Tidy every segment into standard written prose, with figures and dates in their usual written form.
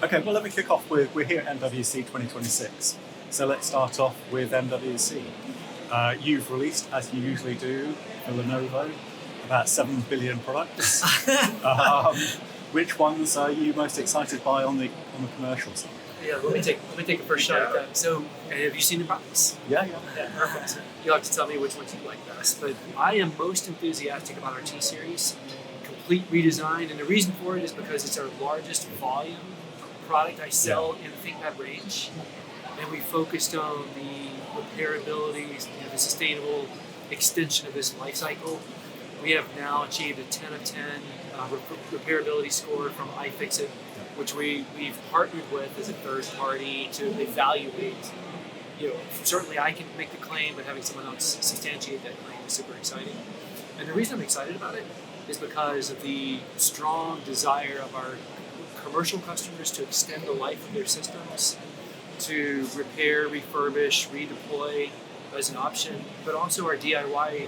Okay, well, let me kick off with, we're here at MWC 2026. So let's start off with MWC. You've released, as you usually do, for Lenovo, about 7 billion products. Which ones are you most excited by on the commercial side? Yeah, let me take a first shot at that. So, have you seen the products? Yeah. Yeah, perfect. You'll have to tell me which ones you like best. But I am most enthusiastic about our T series, complete redesign, and the reason for it is because it's our largest volume product I sell in the ThinkPad range, and we focused on the repairability, the sustainable extension of this life cycle. We have now achieved a 10 of 10 repairability score from iFixit, which we've partnered with as a third party to evaluate. Certainly I can make the claim, but having someone else substantiate that claim is super exciting. And the reason I'm excited about it is because of the strong desire of our commercial customers to extend the life of their systems, to repair, refurbish, redeploy as an option, but also our DIY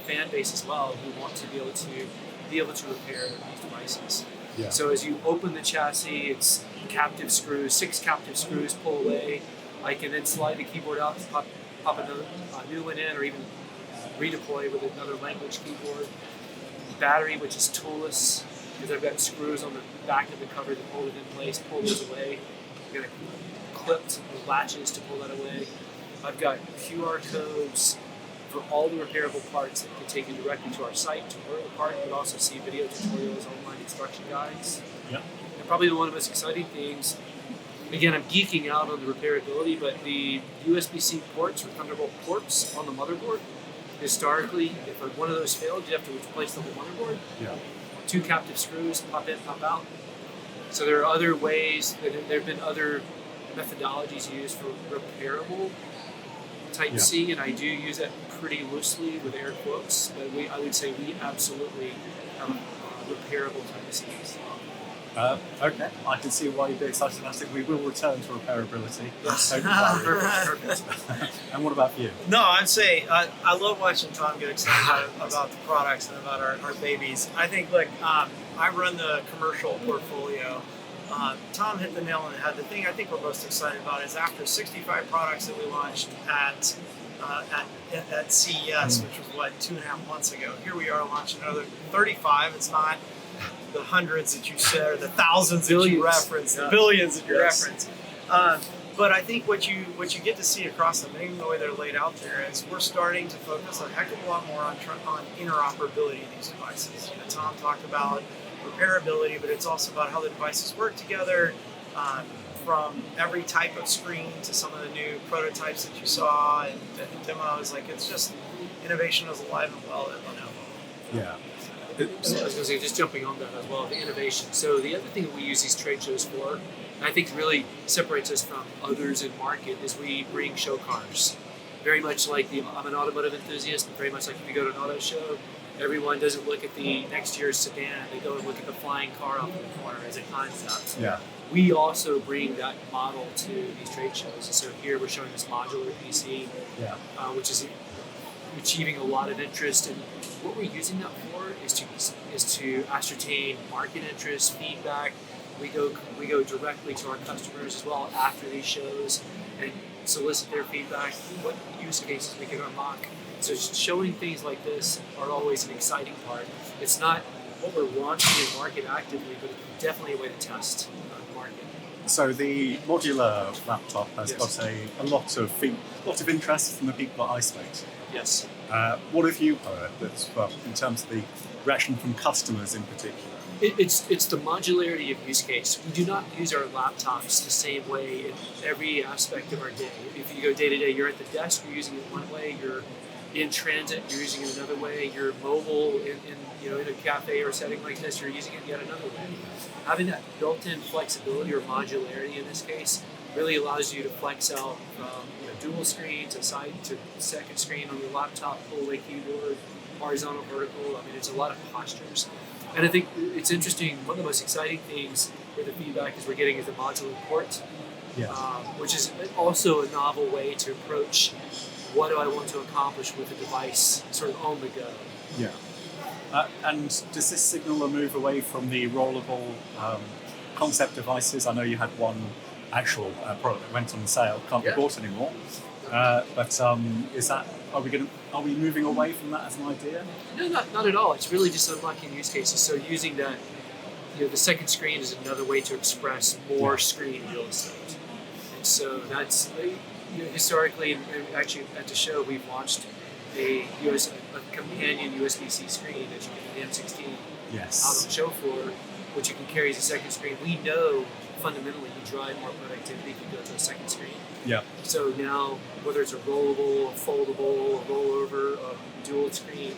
fan base as well, who want to be able to repair these devices. Yeah. So as you open the chassis, it's captive screws, 6 captive screws pull away. I can then slide the keyboard out, pop a new one in, or even redeploy with another language keyboard. Battery, which is toolless, because I've got screws on the back of the cover that hold it in place, pull those away. I've got clipped latches to pull that away. I've got QR codes for all the repairable parts that can take you directly to our site to order the part, but also see video tutorials, online instruction guides. Yep. And probably one of the most exciting things, again, I'm geeking out on the repairability, but the USB-C ports or Thunderbolt ports on the motherboard, historically, if one of those failed, you have to replace the whole motherboard. Yeah. 2 captive screws, pop in, pop out. So there are other ways, there have been other methodologies used for repairable Type C, and I do use that pretty loosely with air quotes, but I would say we absolutely have repairable Type Cs. Okay, I can see why you'd be excited about it. We will return to repairability. Yes. Perfect. And what about you? No, I'd say I love watching Tom get excited about the products and about our babies. I think, I run the commercial portfolio. Tom hit the nail on the head. The thing I think we're most excited about is after 65 products that we launched at CES, which was 2.5 months ago. Here we are launching another 35. It's not the hundreds that you said, or the thousands that you reference, the billions that you reference. But I think what you get to see across them, even the way they're laid out there, is we're starting to focus a heck of a lot more on interoperability of these devices. Tom talked about repairability, but it's also about how the devices work together, from every type of screen to some of the new prototypes that you saw and demos. It's just innovation is alive and well at Lenovo. Yeah. I was going to say, just jumping on that as well, the innovation. So the other thing that we use these trade shows for, and I think really separates us from others in market, is we bring show cars. Very much like I'm an automotive enthusiast, and very much like if you go to an auto show, everyone doesn't look at the next year's sedan, they go and look at the flying car off in the corner as a concept. Yeah. We also bring that model to these trade shows. And so here we're showing this modular PC, which is achieving a lot of interest. And what we're using that for is to ascertain market interest, feedback. We go directly to our customers as well after these shows and solicit their feedback, what use cases we can unlock. So showing things like this are always an exciting part. It's not what we're launching in market actively, but it's definitely a way to test the market. So the modular laptop has got a lot of interest from the people at iSpace. Yes. What have you heard in terms of the reaction from customers in particular? It's the modularity of use case. We do not use our laptops the same way in every aspect of our day. If you go day to day, you're at the desk, you're using it one way. You're in transit, you're using it another way. You're mobile in a cafe or a setting like this, you're using it yet another way. Having that built-in flexibility or modularity in this case really allows you to flex out from dual screen to side to second screen on your laptop, pull away keyboard, horizontal, vertical. It's a lot of postures. And I think it's interesting, one of the most exciting things with the feedback is we're getting is the modular port, which is also a novel way to approach what do I want to accomplish with a device sort of on the go. Yeah. And does this signal a move away from the rollable concept devices. I know you had one actual product that went on sale, can't be bought anymore. But is that are we moving away from that as an idea? No, not at all. It's really just unlocking use cases. So using that, the second screen is another way to express more screen real estate. And so that's historically, and actually at the show, we've launched a companion USB-C screen that you get the M16 out on the show floor, which you can carry as a second screen. We know fundamentally you drive more productivity if you go to a second screen. Yeah. So now, whether it's a rollable, a foldable, a rollover, a dual screen,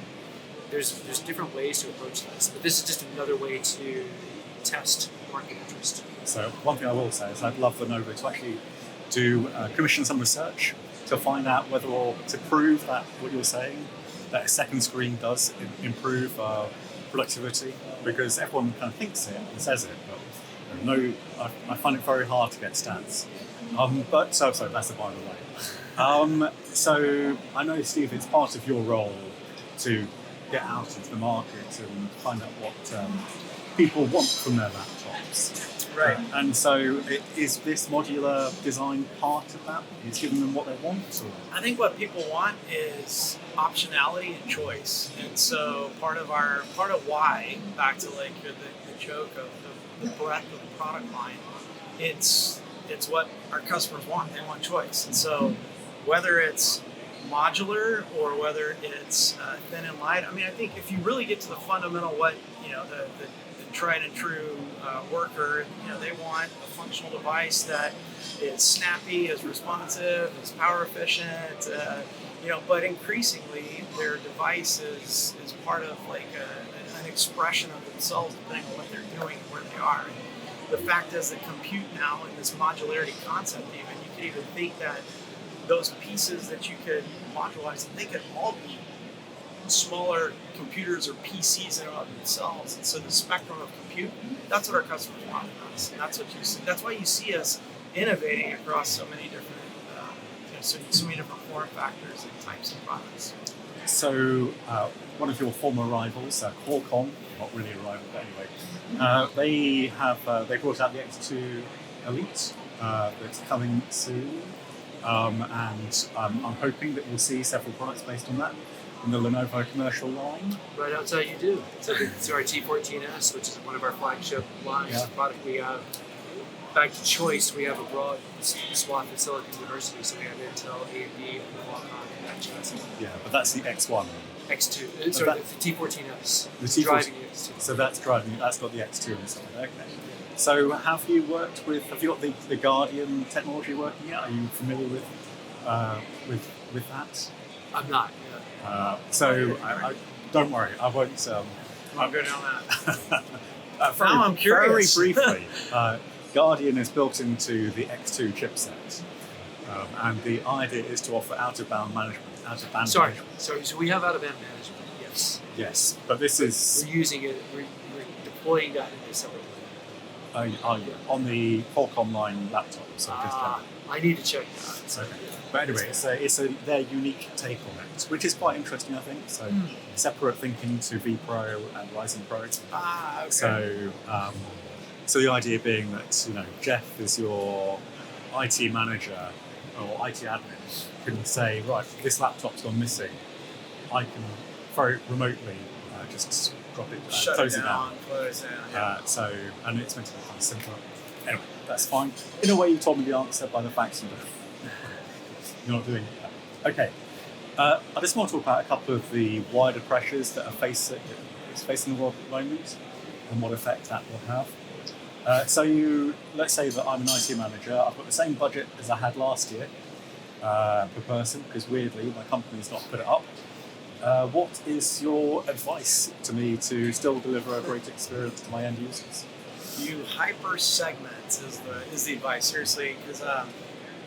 there's different ways to approach this. But this is just another way to test market interest. So one thing I will say is I'd love Lenovo to actually commission some research to find out whether, or to prove that what you're saying, that a second screen does improve productivity, because everyone kind of thinks it and says it, but I find it very hard to get stats. But so that's a by the way. So I know, Steve, it's part of your role to get out into the market and find out what people want from their laptops. Right. And so is this modular design part of that? Is giving them what they want? Or? I think what people want is optionality and choice. And so part of why, back to like the joke of the breadth of the product line, it's what our customers want. They want choice. And so whether it's modular or whether it's thin and light, I mean, I think if you really get to the fundamental, what, the tried and true worker, they want a functional device that is snappy, is responsive, is power efficient, but increasingly their device is part of like an expression of themselves depending on what they're doing and where they are. And the fact is that compute now in this modularity concept, you could even think that those pieces that you could modularize, they could all be smaller computers or PCs in and of themselves. And so the spectrum of compute, that's what our customers want from us. And that's what you see. That's why you see us innovating across so many different so many different form factors and types of products. So one of your former rivals, Qualcomm, not really a rival, but anyway, they brought out the X2 Elite that's coming soon, and I'm hoping that we'll see several products based on that in the Lenovo commercial line. Right outside you do. So it's our T14S, which is one of our flagship lines of product we have. Back to choice, we have a broad swath of Silicon University, so we have Intel, AMD, and Qualcomm in that chassis. Yeah, but that's the X1. X2, sorry, the T14S. The T14, driving the X2. So that's got the X2 inside, okay. So have you got the Guardian technology working yet? Are you familiar with that? I'm not. So I don't worry, I won't. I'll go down that. Now I'm curious. Very briefly, Guardian is built into the X2 chipset, and the idea is to offer out-of-band management. Sorry. So we have out-of-band management. Yes. Yes, but this is we're using it. We're deploying that in a separate way. On the Qualcomm line laptop. So I need to check that. Okay. But anyway, it's their unique take on it, which is quite interesting, I think. So separate thinking to vPro and Ryzen Pro. Okay. So the idea being that Jeff is your IT manager or IT admin can say, right, this laptop's gone missing. I can very remotely just drop it, close it down. And it's meant to be kind of simpler. Anyway, that's fine. In a way, you told me the answer by the facts you're not doing that. Okay. I just want to talk about a couple of the wider pressures that are facing the world at the moment and what effect that will have. Let's say that I'm an IT manager. I've got the same budget as I had last year per person, because weirdly my company's not put it up. What is your advice to me to still deliver a great experience to my end users? You hyper segment is the advice, seriously, because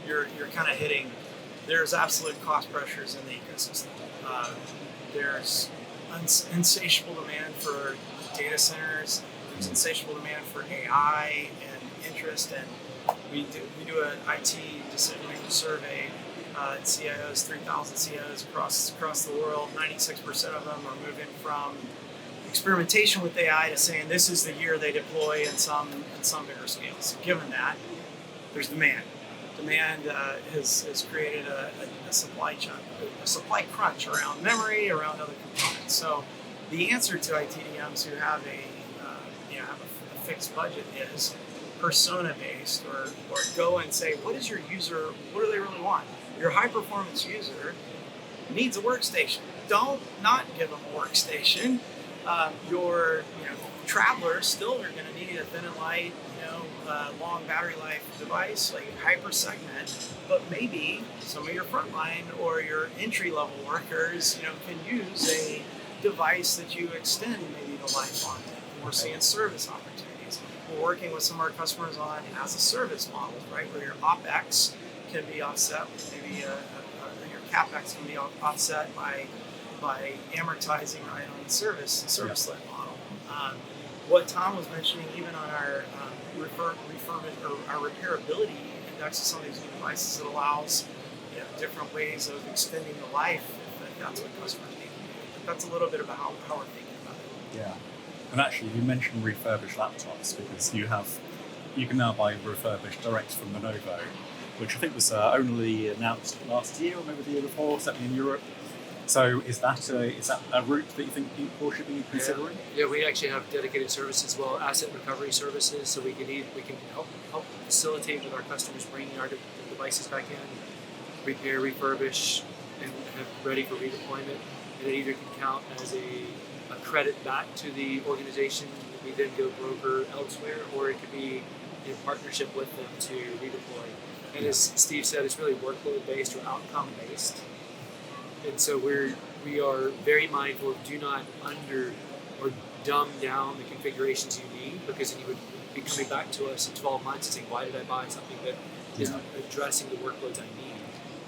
you're kind of hitting. There's absolute cost pressures in the ecosystem. There's insatiable demand for data centers. There's insatiable demand for AI and interest, and we do an IT decision-making survey. CIOs, 3,000 CIOs across the world. 96% of them are moving from experimentation with AI to saying this is the year they deploy in some bigger scales. Given that, there's demand. Demand has created a supply crunch around memory, around other components. So the answer to ITDMs who have a fixed budget is persona based, or go and say, what is your user? What do they really want? Your high performance user needs a workstation. Don't not give them a workstation. Your travelers still are going to need a thin and light, long battery life device, like hyper segment. But maybe some of your frontline or your entry level workers, can use a device that you extend maybe the life on. We're seeing service opportunities. We're working with some of our customers on as a service model, right, where your OpEx can be offset, maybe your CapEx can be offset by amortizing right on the service-led model. What Tom was mentioning, even on our our repairability index of some of these new devices, it allows different ways of extending the life if that's what customers need. That's a little bit about how we're thinking about it. Yeah, and actually you mentioned refurbished laptops because you can now buy refurbished direct from Lenovo, which I think was only announced last year or maybe the year before, certainly in Europe. So is that a route that you think people should be considering? Yeah, we actually have dedicated services as well, asset recovery services, so we can help facilitate with our customers bringing our devices back in, repair, refurbish, and have ready for redeployment. And it either can count as a credit back to the organization that we then go broker elsewhere, or it could be in partnership with them to redeploy. And as Steve said, it's really workload based or outcome based. And so we are very mindful of do not under or dumb down the configurations you need, because then you would be coming back to us in 12 months and saying, why did I buy something that isn't addressing the workloads I need?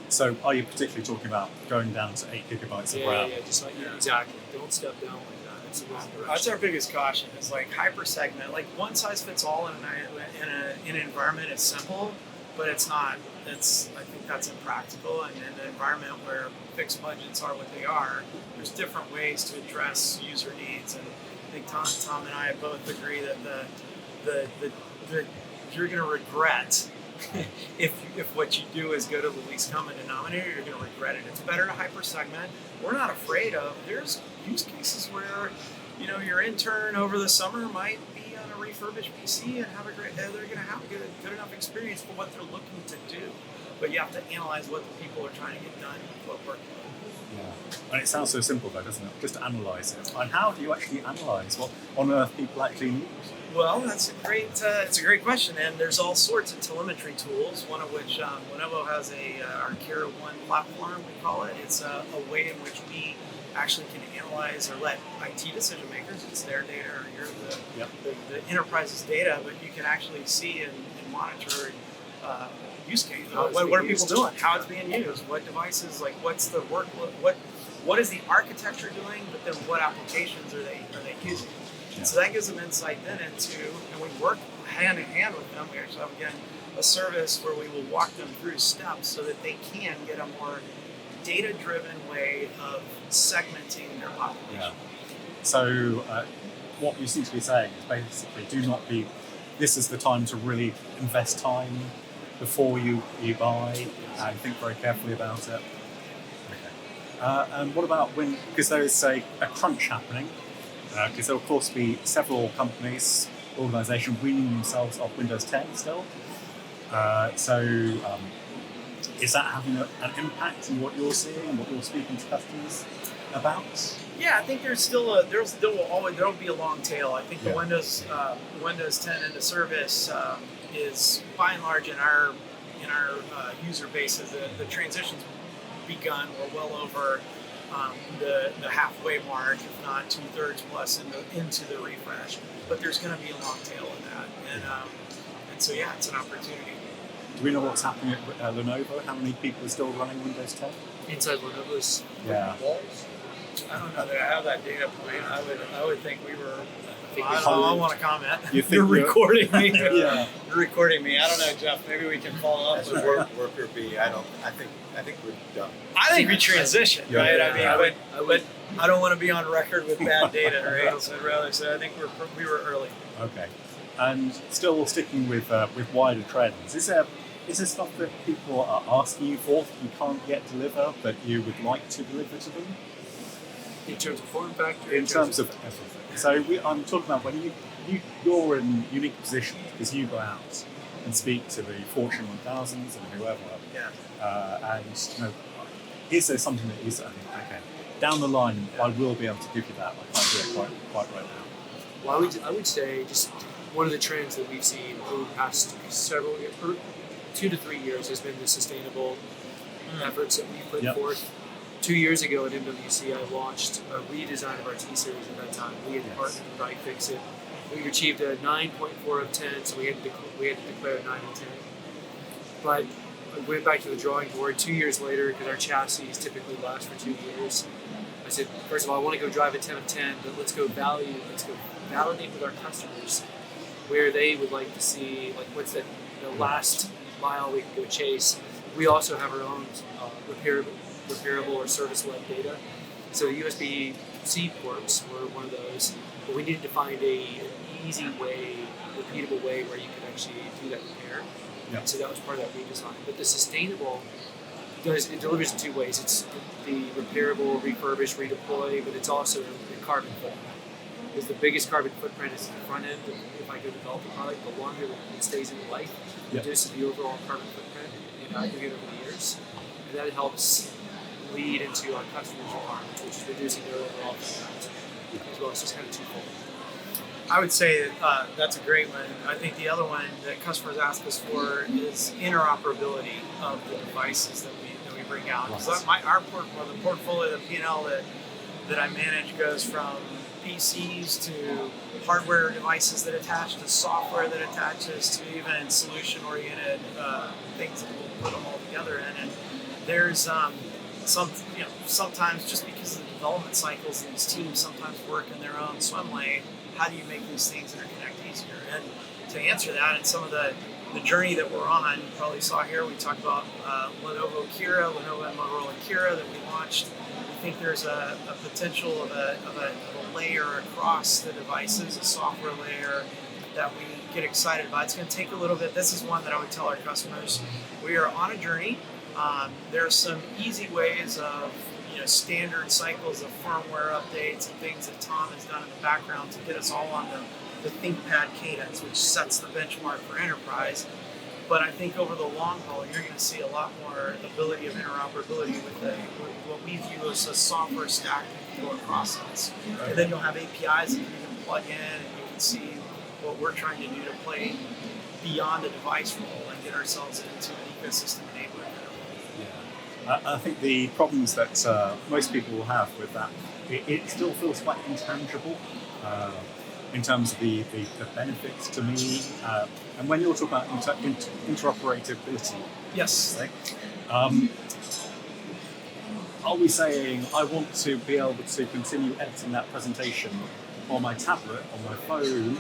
So are you particularly talking about going down to 8 gigabytes of RAM? Yeah, just like exactly. Don't step down like that. It's the wrong direction. That's our biggest caution, is like hyper segment. Like one size fits all in an environment is simple, but it's not. I think that's impractical. And in an environment where fixed budgets are what they are, there's different ways to address user needs. And I think Tom and I both agree that the you're going to regret if what you do is go to the least common denominator, you're going to regret it. It's better to hyper segment. We're not afraid of. There's use cases where your intern over the summer might be on a refurbished PC and they're going to have a good enough experience for what they're looking to do. But you have to analyze what the people are trying to get done, what workload. Yeah, and it sounds so simple though, doesn't it? Just to analyze it. And how do you actually analyze what on earth people actually need? Well, that's it's a great question, and there's all sorts of telemetry tools. One of which Lenovo has our Care One platform, we call it. It's a way in which we actually can analyze or let IT decision makers, it's their data or the enterprise's data, but you can actually see and monitor use case. What are people doing? How it's being used? What devices? Like what's the workload? What is the architecture doing? But then what applications are they using? Yeah. So that gives them insight then into, and we work hand in hand with them. We actually have again a service where we will walk them through steps so that they can get a more data-driven way of segmenting their population. Yeah. So what you seem to be saying is basically this is the time to really invest time before you buy and think very carefully about it. Okay. And what about because there is a crunch happening, because there will of course be several companies, organisations weaning themselves off Windows 10 still. Is that having an impact on what you're seeing, what you're speaking to customers about? Yeah, I think there'll be a long tail. I think the Windows 10 into service is by and large in our user bases. The transition's begun. We're well over the halfway mark, if not 2/3 plus into the refresh. But there's going to be a long tail in that, and so it's an opportunity. Do we know what's happening at Lenovo? How many people are still running Windows 10? Inside Lenovo's Yeah. walls? I don't know that I have that data point. I would think we were. I don't want to comment. You're recording me. Yeah. You're recording me. I don't know, Jeff. Maybe we can follow up. As a worker bee, I think we're done. I think we transition, Yeah. right? Yeah. I mean, but I don't want to be on record with bad data, right? So I'd rather say I think we were early. Okay. And still sticking with wider trends, is there stuff that people are asking you for that you can't yet deliver that you would like to deliver to them? In terms of form factor? In terms of everything. So I'm talking about when you're in unique positions because you go out and speak to the Fortune 1000s and whoever. Yeah. And is there something that is okay? Down the line, I will be able to give you that. I can't do it quite right now. Well, I would say just one of the trends that we've seen over the past several years, 2 to 3 years, has been the sustainable efforts that we put forth. 2 years ago at MWC, I launched a redesign of our T-Series at that time. We had partnered with iFixit. We achieved a 9.4 of 10, so we had to declare a 9 of 10. But I went back to the drawing board 2 years later because our chassis typically last for 2 years. I said, first of all, I want to go drive a 10 of 10, but let's go validate with our customers where they would like to see, like what's that last mile we can go chase. We also have our own repairable or service-led data. So USB-C ports were one of those, but we needed to find an easy way, repeatable way where you could actually do that repair. Yeah. So that was part of that redesign. But the sustainable delivers in 2 ways. It's the repairable, refurbish, redeploy, but it's also the carbon footprint. Because the biggest carbon footprint is the front end. If I go develop a product, the longer it stays in life, reduces the overall carbon footprint in aggregate over the years. And that helps lead into our customers' requirements, which is reducing their overall footprint as well. It's just kind of twofold. I would say that's a great one. I think the other one that customers ask us for is interoperability of the devices that we bring out. Because the portfolio, the P&L that I manage goes from PCs to hardware devices that attach to software that attaches to even solution-oriented things that we'll put them all together in. And there's sometimes just because of the development cycles, these teams sometimes work in their own swim lane. How do you make these things interconnect easier? And to answer that, and some of the journey that we're on, you probably saw here, we talked about Lenovo and Motorola Kira that we launched. We think there's a potential of a layer across the devices, a software layer that we get excited about. It's going to take a little bit. This is one that I would tell our customers. We are on a journey. There are some easy ways of standard cycles of firmware updates and things that Tom has done in the background to get us all on the ThinkPad cadence, which sets the benchmark for enterprise. But I think over the long haul, you're going to see a lot more ability of interoperability with what we view as a software stack that can go across this. And then you'll have APIs that you can plug in, and you can see what we're trying to do to play beyond the device role and get ourselves into an ecosystem enabler. I think the problems that most people will have with that, it still feels quite intangible in terms of the benefits to me. And when you're talking about interoperability, yes, are we saying I want to be able to continue editing that presentation on my tablet, on my phone,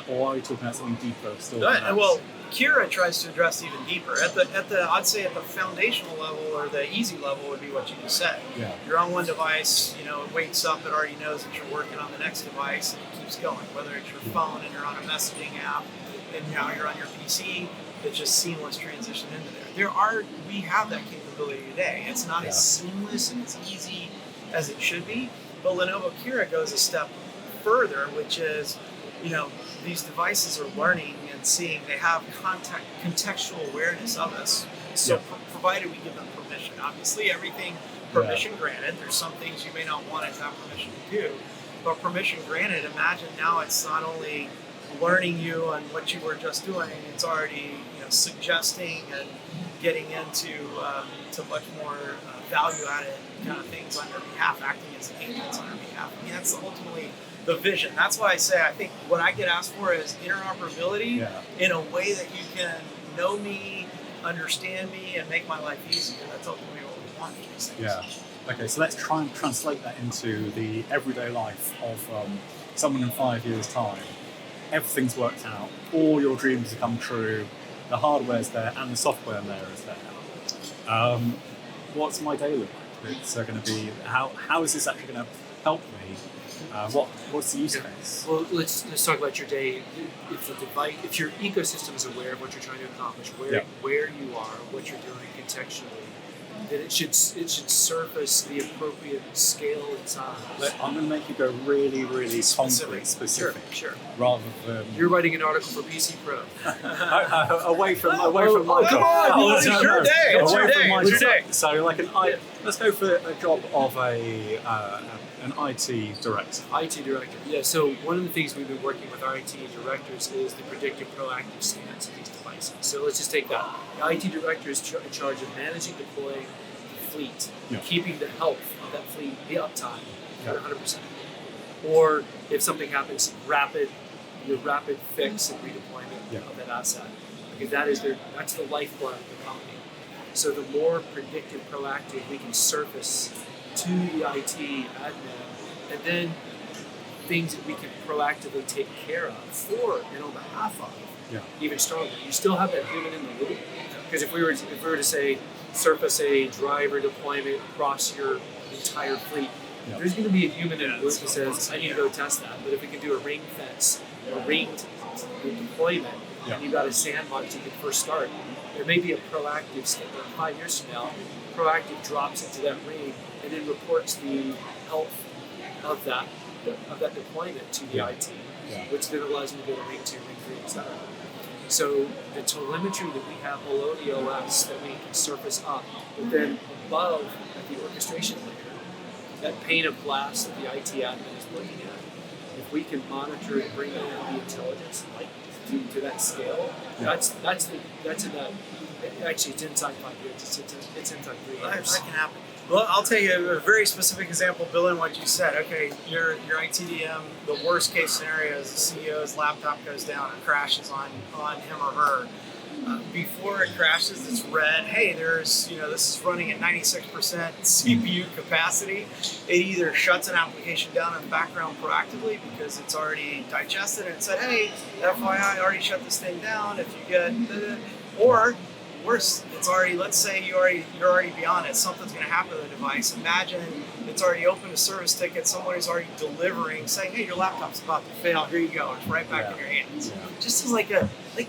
or are we talking about something deeper still? Well, Kira tries to address even deeper. I'd say at the foundational level or the easy level would be what you just said. Yeah. You're on one device, it wakes up, it already knows that you're working on the next device, and it keeps going. Whether it's your phone and you're on a messaging app, and now you're on your PC, it's just seamless transition into there. We have that capability today. It's not as seamless and as easy as it should be, but Lenovo Kira goes a step further, which is, these devices are learning and seeing. They have contextual awareness of us. So provided we give them permission. Obviously, everything permission granted. There's some things you may not want it to have permission to do, but permission granted. Imagine now it's not only learning you on what you were just doing, it's already suggesting and getting into to much more value-added kind of things on your behalf, acting as agents on your behalf. I mean, that's ultimately the vision. That's why I say I think what I get asked for is interoperability in a way that you can know me, understand me, and make my life easier. That's ultimately what we want for these things. Yeah. Okay, so let's try and translate that into the everyday life of someone in 5 years' time. Everything's worked out, all your dreams have come true, the hardware's there and the software layer is there. What's my day look like? It's going to be, how is this actually going to help me? What's the use case? Well, let's talk about your day. If your ecosystem is aware of what you're trying to accomplish, where you are, what you're doing contextually, then it should surface the appropriate scale and size. I'm going to make you go really, really concrete, specific, Sure. rather than You're writing an article for PC Pro. away from my come job. on, it's your day. It's your day. It's your day. So, like let's go for a job of an IT director. IT director. Yeah. So one of the things we've been working with our IT directors is the predictive proactive stance of these devices. So let's just take that. The IT director is in charge of managing, deploying the fleet, keeping the health of that fleet, the uptime, at 100%. Or if something happens, rapid fix and redeployment of that asset, because that's the lifeblood of the company. So the more predictive, proactive we can surface to the IT admin, and then things that we can proactively take care of for and on behalf of, even stronger. You still have that human in the loop, because if we were to say surface a driver deployment across your entire fleet, there's going to be a human in the loop that says, I need to go test that. But if we can do a ring fence, a ringed deployment, and you've got a sandbox you can first start, there may be a proactive step. 5 years from now, proactive drops into that ring and then reports the health of that deployment to the IT, which then allows them to go to ring 2, ring 3, etc. So the telemetry that we have below the OS that we can surface up, but then above at the orchestration layer, that pane of glass that the IT admin is looking at, if we can monitor and bring in the intelligence to that scale, that's in that. Actually, it's inside 5 years. It's inside 3 years. That can happen. Well, I'll tell you a very specific example, Bill, in what you said. Okay, your ITDM, the worst case scenario is the CEO's laptop goes down and crashes on him or her. Before it crashes, it's read, hey, this is running at 96% CPU capacity. It either shuts an application down in the background proactively because it's already digested and it said, hey, FYI, I already shut this thing down. If you get, or worse, it's already, let's say you're already beyond it. Something's going to happen to the device. Imagine it's already opened a service ticket. Someone is already delivering, saying, hey, your laptop's about to fail. Here you go. It's right back in your hands. Just as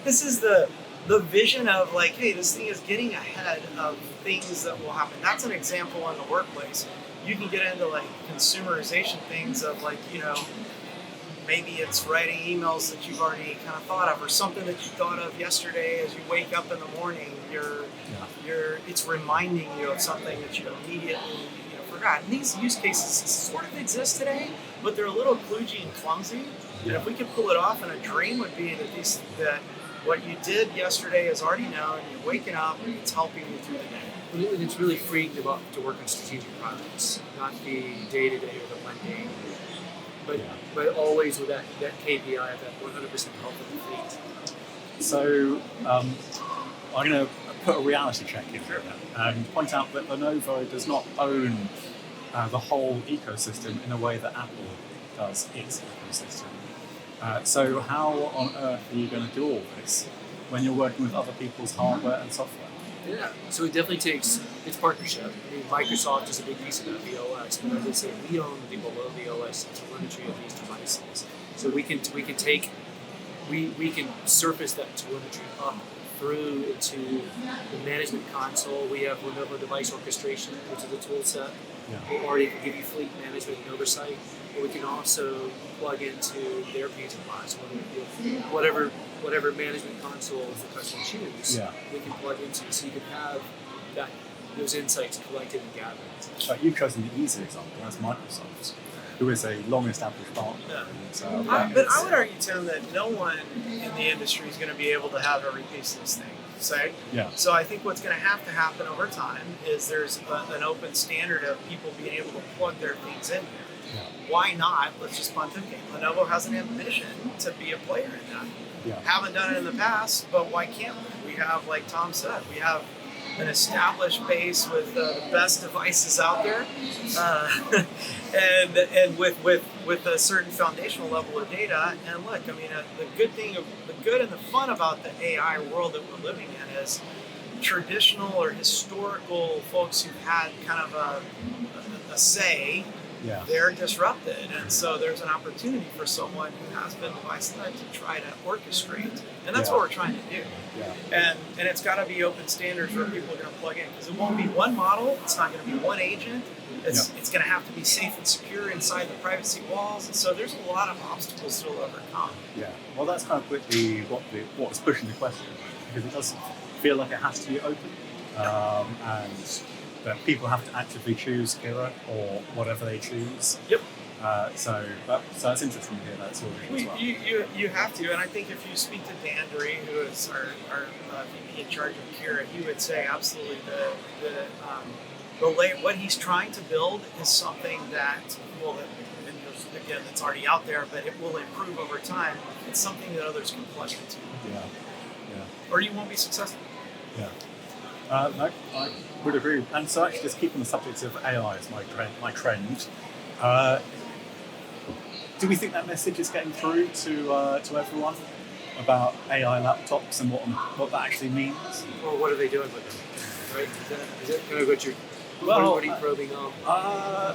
this is the vision of hey, this thing is getting ahead of things that will happen. That's an example in the workplace. You can get into consumerization things of maybe it's writing emails that you've already kind of thought of, or something that you thought of yesterday as you wake up in the morning. It's reminding you of something that you immediately forgot. And these use cases sort of exist today, but they're a little kludgy and clumsy. And if we could pull it off, and a dream would be that what you did yesterday is already known. You're waking up, and it's helping you through the day. And it's really freeing them up to work on strategic projects, not the day-to-day or the mundane. But always with that KPI of that 100% health of the fleet. So I'm going to put a reality check in here and point out that Lenovo does not own the whole ecosystem in a way that Apple does its ecosystem. So how on earth are you going to do all this when you're working with other people's hardware and software? Yeah, so it definitely takes, it's partnership. I mean, Microsoft is a big piece of that, the OS, but as I say, we own the below the OS telemetry of these devices. So we can surface that telemetry up through into the management console. We have Lenovo device orchestration, which is a tool set. We'll already give you fleet management and oversight, but we can also plug into their panes of glass, whatever management consoles the customer choose, we can plug into, so you can have those insights collected and gathered. But you've chosen the easy example, that's Microsoft, who is a long-established partner. But I would argue, Tim, that no one in the industry is going to be able to have every piece of this thing. So I think what's going to happen over time is there's an open standard of people being able to plug their things in here. Why not? Let's just pontificate. Lenovo has an ambition to be a player in that. Haven't done it in the past, but why can't we? We have, like Tom said, we have an established base with the best devices out there, and with a certain foundational level of data. And look, I mean, the good and the fun about the AI world that we're living in is traditional or historical folks who've had kind of a say. Yeah. They're disrupted, and so there's an opportunity for someone who has been device-led to try to orchestrate, and that's what we're trying to do. Yeah. And it's got to be open standards where people are going to plug in, because it won't be one model, it's not going to be one agent, it's going to have to be safe and secure inside the privacy walls, and so there's a lot of obstacles to overcome. Yeah. Well, that's kind of what's pushing the question, because it doesn't feel like it has to be open, and that people have to actively choose Kira or whatever they choose. Yep. So that's interesting to hear that sort of thing as well. You have to, and I think if you speak to Dan Duree, who is our VP in charge of Kira, he would say absolutely what he's trying to build is something that will, and again, it's already out there, but it will improve over time. It's something that others can plug into. Yeah. Or you won't be successful. Yeah. No, I would agree. And so actually just keeping the subject of AI as my trend, do we think that message is getting through to everyone about AI laptops and what that actually means? Or what are they doing with them? Right? Is that kind of what you're probing on?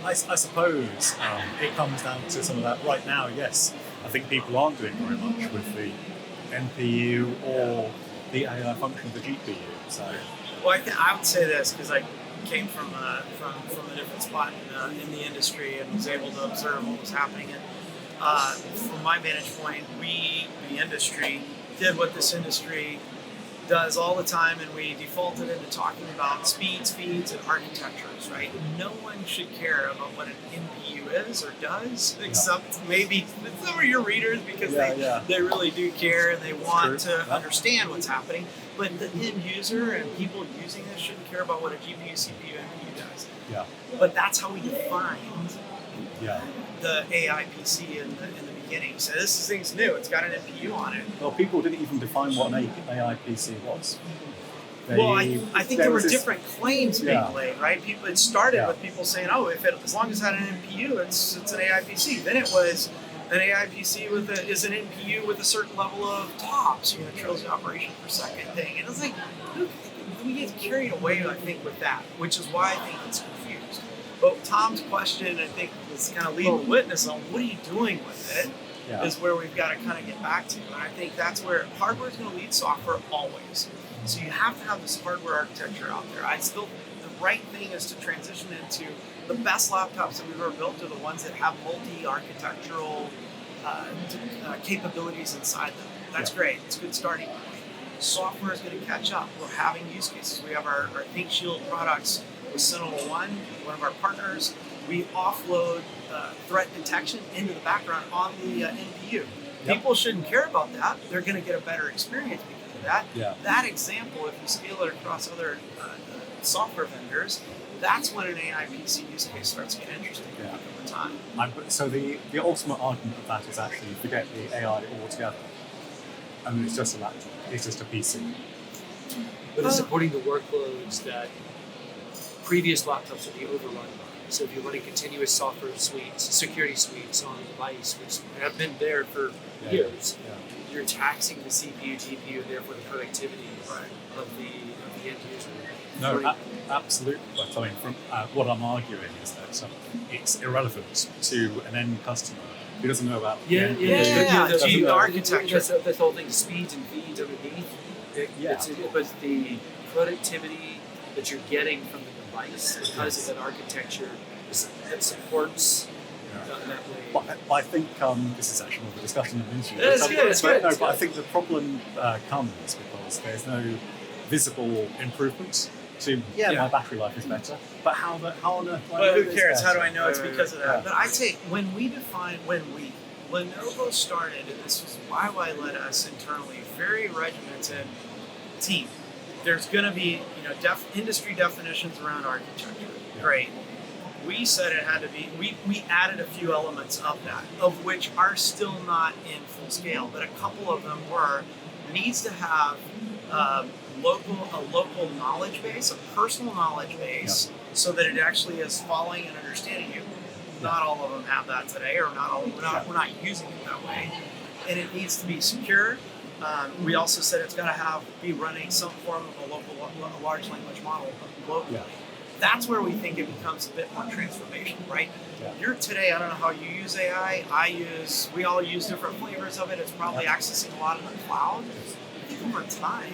I suppose it comes down to some of that. Right now, yes, I think people aren't doing very much with the NPU or the AI function of the GPU. So. Well, I would say this because I came from a different spot in the industry and was able to observe what was happening. And from my vantage point, we, the industry, did what this industry does all the time, and we defaulted into talking about speeds, feeds, and architectures, right? No one should care about what an NPU is or does, except maybe some of your readers, because they really do care and they want to understand what's happening. But the end user and people using this shouldn't care about what a GPU, CPU, NPU does. Yeah. But that's how we defined the AI PC in the beginning. So this thing's new. It's got an NPU on it. Well, people didn't even define what an AI PC was. I think there were different claims being laid, right? It started with people saying, "Oh, as long as it had an NPU, it's an AI PC." Then it was an AI PC is an NPU with a certain level of TOPS, trillion operation per second thing, and it's like we get carried away, I think, with that, which is why I think it's confused. But Tom's question, I think, is kind of leading the witness on what are you doing with it, is where we've got to kind of get back to. And I think that's where hardware is going to lead software always. So you have to have this hardware architecture out there. The right thing is to transition into the best laptops that we've ever built are the ones that have multi-architectural capabilities inside them. That's great. It's a good starting point. Software is going to catch up. We're having use cases. We have our ThinkShield products with SentinelOne, one of our partners. We offload threat detection into the background on the NPU. People shouldn't care about that. They're going to get a better experience because of that. That example, if you scale it across other software vendors, that's when an AI PC use case starts getting interesting over time. So the ultimate argument of that is actually forget the AI altogether. I mean, it's just a laptop. It's just a PC. But it's supporting the workloads that previous laptops would be overrun by. So if you're running continuous software suites, security suites on a device, which have been there for years, you're taxing the CPU, GPU, and therefore the productivity of the end user. No, absolutely. But I mean, from what I'm arguing is that it's irrelevant to an end customer who doesn't know about the architecture. That's the whole thing, speeds and feeds underneath. But the productivity that you're getting from the device because of that architecture that supports that way. But I think this is actually more of a discussion than an interview. It's good. But I think the problem comes because there's no visible improvement to my battery life is better. But how on earth? But who cares? How do I know it's because of that? But I'd say when Lenovo started, and this was why led us internally, very regimented team. There's going to be industry definitions around architecture. Great. We said it had to be. We added a few elements of that, of which are still not in full scale, but a couple of them were. Needs to have local knowledge base, a personal knowledge base, so that it actually is following and understanding you. Not all of them have that today, or we're not using it that way, and it needs to be secure. We also said it's got to be running some form of a large language model locally. Yeah. That's where we think it becomes a bit more transformational, right? Yeah. You're today, I don't know how you use AI. We all use different flavors of it. It's probably accessing a lot in the cloud. Over time,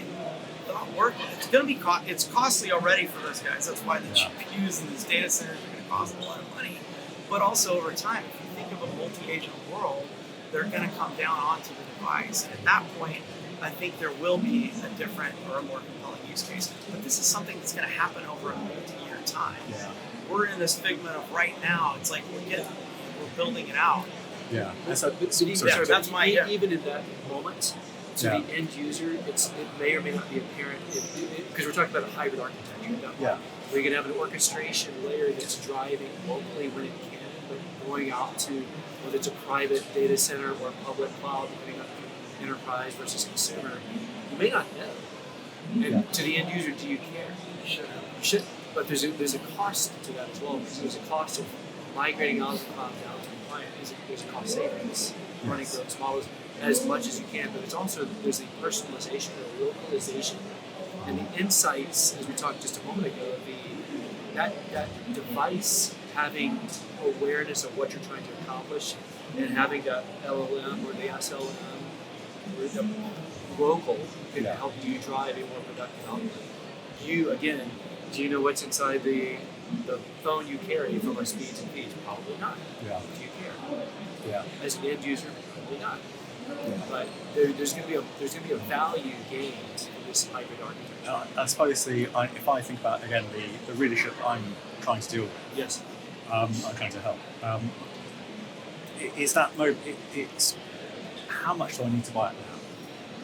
not working. It's going to be it's costly already for those guys. That's why the GPUs in these data centers are going to cost a lot of money. But also over time, if you think of a multi-agent world, they're going to come down onto the device. And at that point, I think there will be a different or a more compelling use case. But this is something that's going to happen over a multi-year time. Yeah. We're in this figment of right now. It's like we're building it out. Yeah. That's my idea. Even in that moment, to the end user, it may or may not be apparent because we're talking about a hybrid architecture. Yeah. Where you're going to have an orchestration layer that's driving locally when it can, but going out to whether it's a private data center or a public cloud, depending on enterprise versus consumer, you may not know. And to the end user, do you care? You should. But there's a cost to that as well. There's a cost of migrating out of the cloud down to the client. There's a cost savings running those models as much as you can, but it's also there's the personalization or localization and the insights, as we talked just a moment ago, that device having awareness of what you're trying to accomplish and having the LLM or the SLM or the local can help you drive a more productive output. You, again, do you know what's inside the phone you carry from our speeds and feeds? Probably not. Yeah. Do you care? Yeah. As an end user, probably not. Yeah. But there's going to be a value gained in this hybrid architecture. I suppose if I think about again the readership I'm trying to deal with, yes, I'm trying to help. It's how much do I need to buy it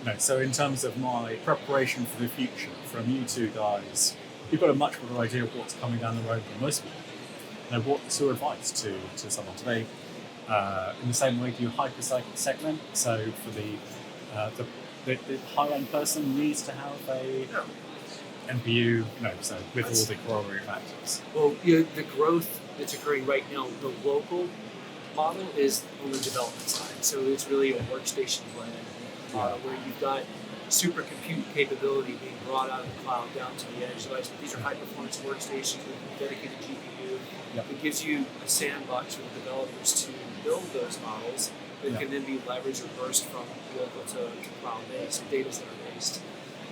now? So in terms of my preparation for the future, from you two guys, you've got a much better idea of what's coming down the road than most people. What's your advice to someone today? In the same way, do you segment? So for the high-end person needs to have a NPU, so with all the corollary factors. Well, the growth that's occurring right now, the local model is on the development side. So it's really a workstation-led model where you've got supercompute capability being brought out of the cloud down to the edge device. But these are high-performance workstations with dedicated GPU. It gives you a sandbox for the developers to build those models that can then be leveraged or burst from local to cloud-based or data center-based.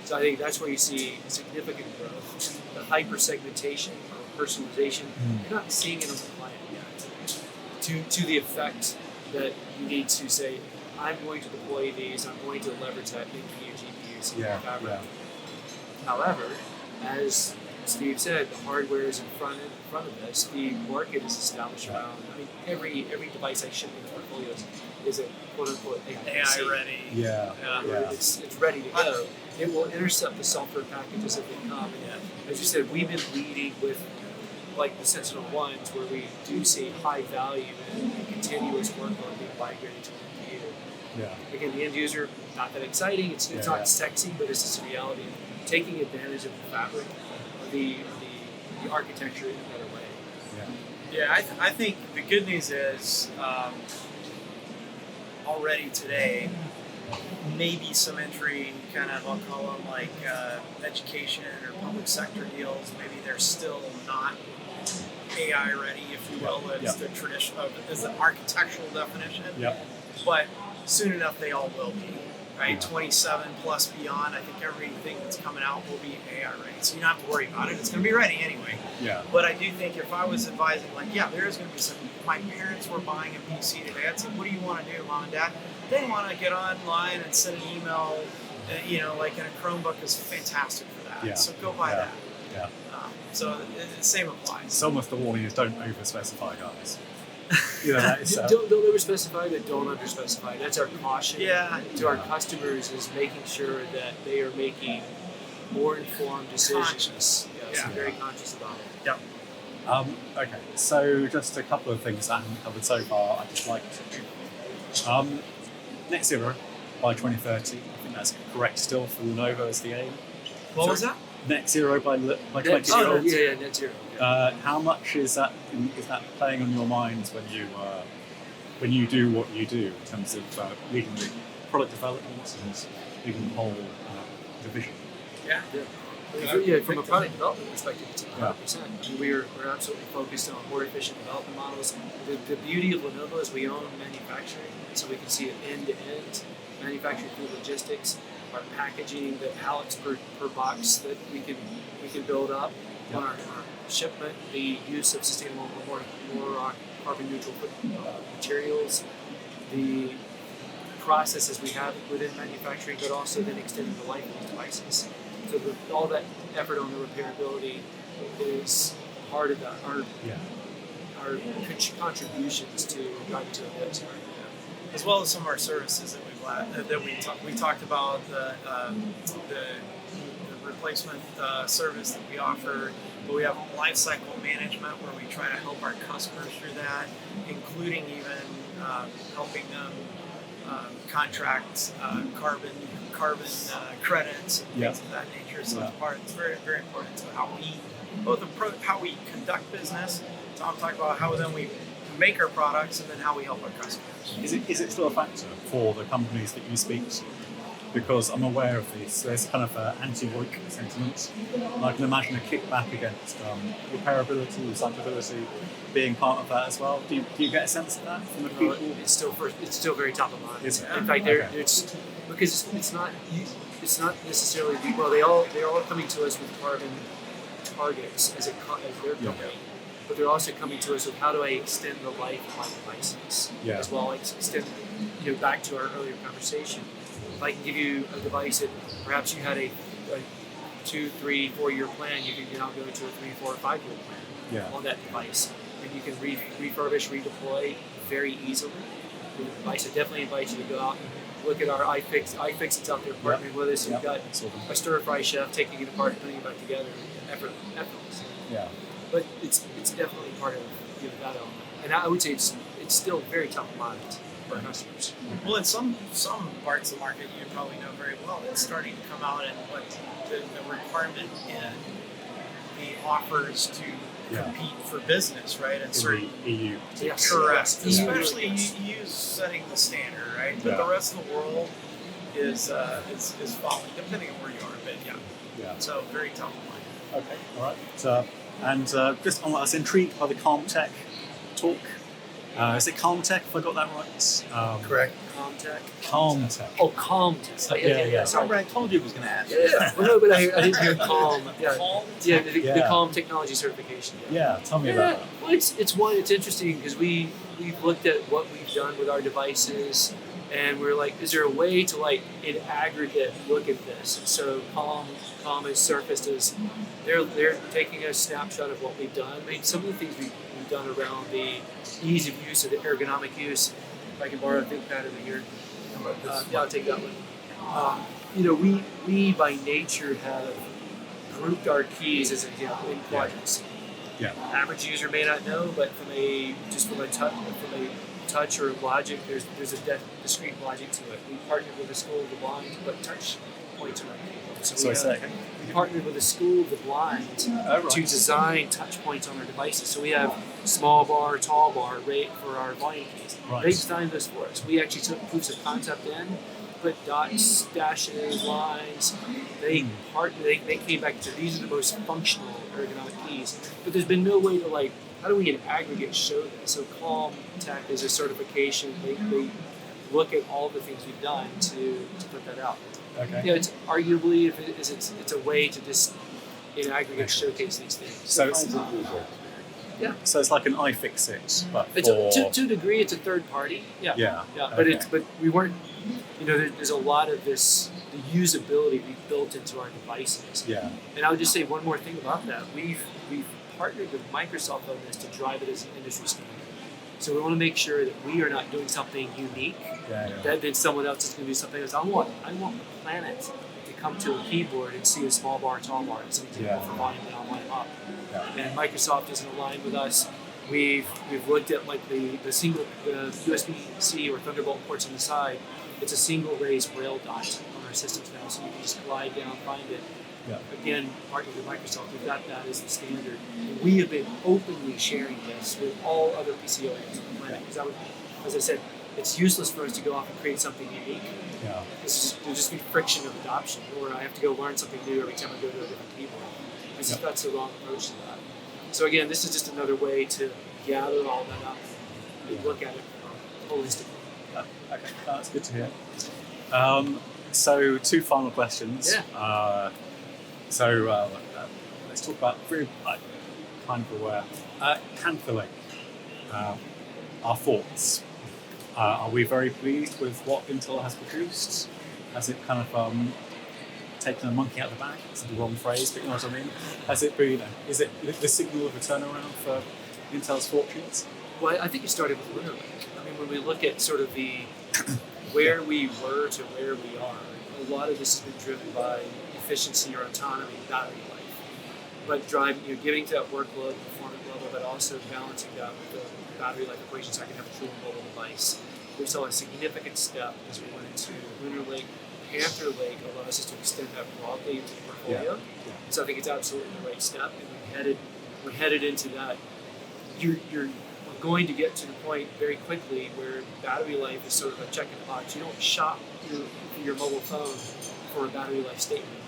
So I think that's where you see significant growth. The hyper-segmentation or personalization, you're not seeing it on the client yet. To the effect that you need to say, I'm going to deploy these, I'm going to leverage that NPU, GPU, fabric. However, as Steve said, the hardware is in front of this. The market is established around. I mean, every device I ship in the portfolio is a quote unquote AI ready. It's ready to go. It will intercept the software packages as they come. And as you said, we've been leading with like the Sentinel ones, where we do see high value and continuous workload being migrated to the NPU. Yeah. Again, the end user, not that exciting. It's not sexy, but it's just a reality. Taking advantage of the fabric, the architecture in a better way. I think the good news is already today, maybe some entry kind of, I'll call them like education or public sector deals, maybe they're still not AI ready, if you will. It's the tradition is the architectural definition. But soon enough they all will be. Right, 27 plus beyond, I think everything that's coming out will be AI ready. So you don't have to worry about it. It's going to be ready anyway. But I do think if I was advising, there is going to be some. My parents were buying a PC today. I'd say, what do you want to do, Mom and Dad? They want to get online and send an email. In a Chromebook is fantastic for that. So go buy that. So the same applies. It's almost the warning is don't over-specify, guys. That is, don't over-specify, but don't under-specify. That's our caution to our customers, is making sure that they are making more informed decisions. Very conscious about it. Okay, so just a couple of things that I haven't covered so far I'd just like to. Net zero, by 2030. I think that's correct still for Lenovo as the aim. What was that? Net zero by Net 2030. zero. Yeah, net zero. Yeah. How much is that playing on your minds when you do what you do in terms of leading the product development and leading the whole division? Yeah. From a product development perspective, it's 100%. I mean, we're absolutely focused on more efficient development models. The beauty of Lenovo is we own manufacturing, so we can see it end-to-end, manufacturing through logistics, our packaging, the pallets per box that we can build up on our shipment, the use of sustainable, more carbon neutral materials, the processes we have within manufacturing, but also then extending the life of these devices. So all that effort on the repairability is part of that, our contributions to driving to a net zero. As well as some of our services that we talked about, the replacement service that we offer, but we have lifecycle management where we try to help our customers through that, including even helping them contract carbon credits and things of that nature. So it's very, very important to how we conduct business. Tom talked about how then we make our products and then how we help our customers. Is it still a factor for the companies that you speak to? Because I'm aware of this. There's kind of an anti-woke sentiment. I can imagine a kickback against repairability, recyclability being part of that as well. Do you get a sense of that from the people? It's still very top of mind. Is it? In fact, it's because it's not necessarily they're all coming to us with carbon targets as their company. But they're also coming to us with how do I extend the life of my devices as well, extend back to our earlier conversation. If I can give you a device that perhaps you had a 2, 3, 4 year plan, you can now go to a 3, 4, 5 year plan on that device, and you can refurbish, redeploy very easily. The device, I definitely invite you to go out and look at our iFixit's out there partnering with us. You've got a stir-fry chef taking it apart and putting it back together, effortless. Yeah. But it's definitely part of that element, and I would say it's still very top of mind for our customers. Well, in some parts of the market, you probably know very well, it's starting to come out and what the requirement in the offers to compete for business, right? And certain EU. Correct. Yes. Especially EU setting the standard, right? But the rest of the world is following, depending on where you are. But yeah. So very top of mind. Okay. All right. I was intrigued by the Calm Tech talk. Is it Calm Tech, if I got that right? Correct. Calm Tech. Oh, Calm Tech. Yeah. Sorry, I told you it was going to ask. Yeah. Well, no, but I didn't hear Calm. The Calm Technology Certification. Yeah, tell me about that. Well, it's interesting because we've looked at what we've done with our devices, and we're like, is there a way to in aggregate look at this? And so Calm has surfaced as they're taking a snapshot of what we've done. I mean, some of the things we've done around the ease of use, of the ergonomic use. If I can borrow a ThinkPad over here. I'll take that one. We by nature have grouped our keys as in quadrants. Yeah. Average user may not know, but from a touch or logic, there's a discrete logic to it. We partnered with the School of the Blind to put touch points around people. We partnered with the School of the Blind to design touch points on our devices. So we have small bar, tall bar, for our volume keys. Right. They designed this for us. We actually took proofs of concept in, put dots, dashes, lines. They came back to these are the most functional ergonomic keys. But there's been no way to how do we in aggregate show this? So Calm Tech is a certification. They look at all the things we've done to put that out. Okay. It's arguably it's a way to just in aggregate showcase these things. So it's like an iFixit, but to a degree it's a third party. Yeah. But we weren't. There's a lot of this the usability we've built into our devices. Yeah. And I would just say one more thing about that. We've partnered with Microsoft on this to drive it as an industry standard. So we want to make sure that we are not doing something unique. That then someone else is going to do something else. I want the planet to come to a keyboard and see a small bar, tall bar, as an example for volume down, volume up. Yeah. And Microsoft isn't aligned with us. We've looked at the USB-C or Thunderbolt ports on the side. it's a single raised braille dot on our systems now, so you can just glide down, find it. Yeah. Again, partnered with Microsoft, we've got that as the standard. And we have been openly sharing this with all other PC OEMs on the planet. Because as I said, it's useless for us to go off and create something unique. Yeah. There'll just be friction of adoption, or I have to go learn something new every time I go to a different keyboard. I think that's the wrong approach to that. So again, this is just another way to gather all that up and look at it holistically. Okay, that's good to hear. So 2 final questions. Yeah. Let's talk about very kind of aware. Panther Lake. Our thoughts. Are we very pleased with what Intel has produced? Has it kind of taken a monkey out of the bag? It's the wrong phrase, but you know what I mean. Has it been? Is it the signal of a turnaround for Intel's fortunes? Well, I think it started with Lunar Lake. I mean, when we look at sort of the where we were to where we are, a lot of this has been driven by efficiency or autonomy, battery life. But getting to that workload, performance level, but also balancing that with the battery life equation so I can have a true mobile device. We saw a significant step as we went into Lunar Lake. Panther Lake allowed us to extend that broadly into the portfolio. Yeah. So I think it's absolutely the right step, and we're headed into that. We're going to get to the point very quickly where battery life is sort of a check in the box. You don't shop your mobile phone for a battery life statement.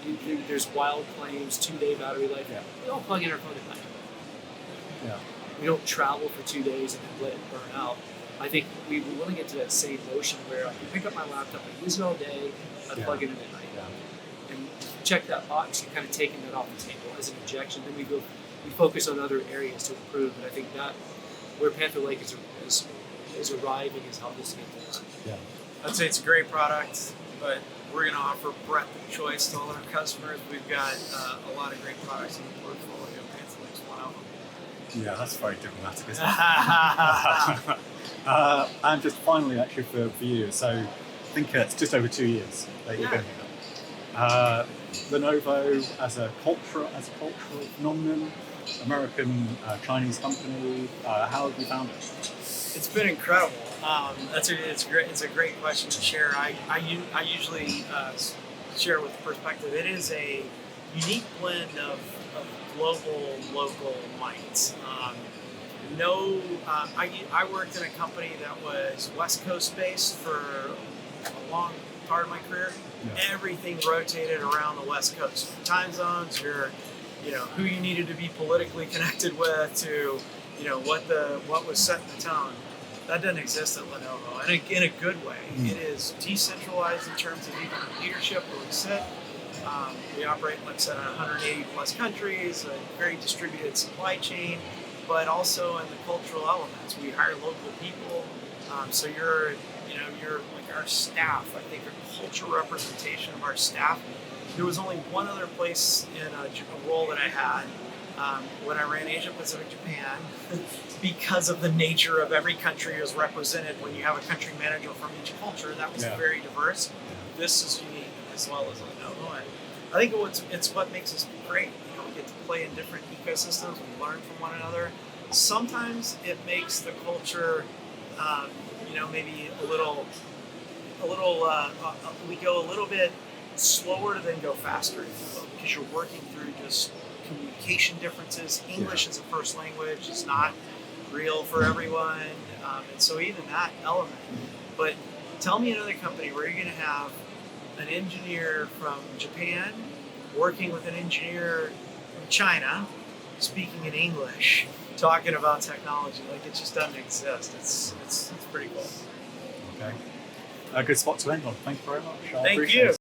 There's wild claims, 2-day battery life. Yeah. We don't plug in our phone at night. Yeah. We don't travel for 2 days and then let it burn out. I think we want to get to that same motion where I can pick up my laptop, I use it all day, I plug it in at night. Yeah. And check that box, you're kind of taking that off the table as an objection. Then we focus on other areas to improve. And I think that where Panther Lake is arriving has helped us get to that. Yeah. I'd say it's a great product, but we're going to offer breadth of choice to all our customers. We've got a lot of great products in the portfolio. Panther Lake's one of them. Yeah, that's very diplomatic, isn't it? And just finally, actually, for you, so I think it's just over 2 years that you've been here. Lenovo as a cultural phenomenon, American Chinese company. How have you found it? It's been incredible. It's a great question to share. I usually share with perspective. It is a unique blend of global, local might. I worked in a company that was West Coast based for a long part of my career. Yeah. Everything rotated around the West Coast. Time zones, who you needed to be politically connected with, to what was setting the tone. That doesn't exist at Lenovo, and in a good way. It is decentralized in terms of even leadership where we sit. We operate, like I said, in 180 plus countries, a very distributed supply chain, but also in the cultural elements. We hire local people, so you're like our staff. I think a cultural representation of our staff. There was only one other place in a role that I had when I ran Asia Pacific Japan, because of the nature of every country is represented. When you have a country manager from each culture, that was very diverse. This is unique as well as Lenovo, and I think it's what makes us great. We get to play in different ecosystems. We learn from one another. Sometimes it makes the culture, maybe a little. We go a little bit slower than go faster, because you're working through just communication differences. English as a first language is not real for everyone, and so even that element. But tell me another company where you're going to have an engineer from Japan working with an engineer from China speaking in English, talking about technology. Like, it just doesn't exist. It's pretty cool. Okay. A good spot to end on. Thank you very much. Thank you.